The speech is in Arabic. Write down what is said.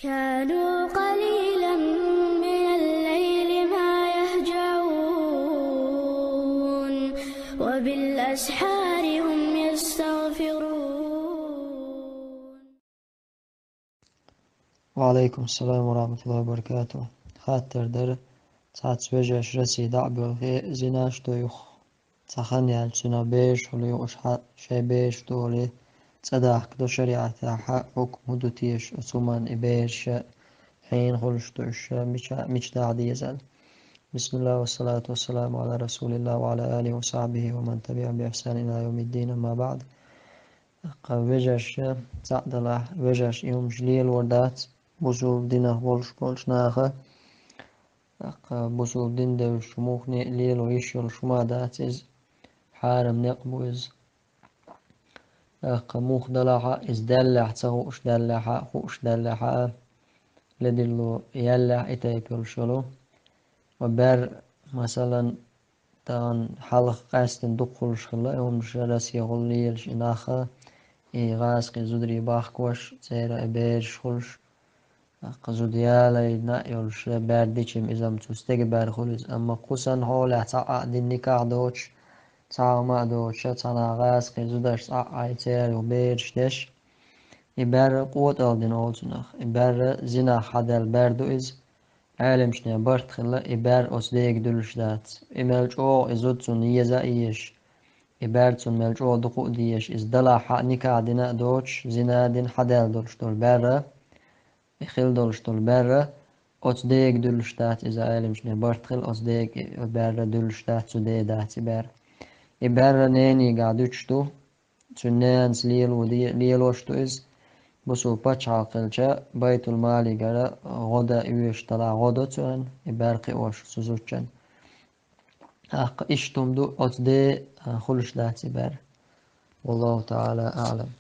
كانوا قليلا من الليل ما يهجعون وبالأسحار هم يستغفرون. وعليكم السلام ورحمة الله وبركاته. خاطر در تحت وجهش رسي دعبه في زناش دويخ تخن يالسنا بيش ولي وشحا شي بيش دولي تصدح كدو شريعة حق حكم دوتيش أسومان إبيش حين خلش دوش مش داعد يزال. بسم الله والصلاة والسلام على رسول الله وعلى آله وصحبه ومن تبعهم بإحسان إلى يوم الدين. أما بعد وجهش تعدل وجهش يوم جليل وردات بوزول دينه بولش ناخه بوزول دين ده شموخ ليل ويشيل شما داتز حارم نقبوز موخ دلعة إز دلع تغوش دلعة خوش دلعة لدلو يلع إتايبيل شلو وبر مثلا تان حلق قاستن دقل شلا يوم جرس يغل ليلش إناخه غاز زودري باخكوش زيرا إبيرش خلش قزوديالا ينقلش بارديشم إذا متوستيق بارخلز أما قوسن هولا تعا دي نكاح دوش تعا ما دوش تعا غاز زودش تعا يتير وبيرش دش إبار قوت ألدين أولتنخ إبار زنا حدال باردو إز عالم شنيا برد خلا إبار أسديق دلش دات إمالج أو إزودسون يزا إيش إبارتون ملجو دقو ديش إز دلا حق نكاح دينا دوش زنا دين حدال دولش دول بارا إخيل دولش دول بارا أصديق دولشتات إذا عالمش نبارتخل أصديق بارا دولشتات سودي داتي بارا إبارا نيني قادوشتو تنانس ليل ودي ليلوشتو إز بسو باش عاقلشا بيت المالي قرا غدا إيش طلع غدا تون إبارقي أوش سوزوشن إشتم دو أصدي خلش داتي بارا والله تعالى أعلم.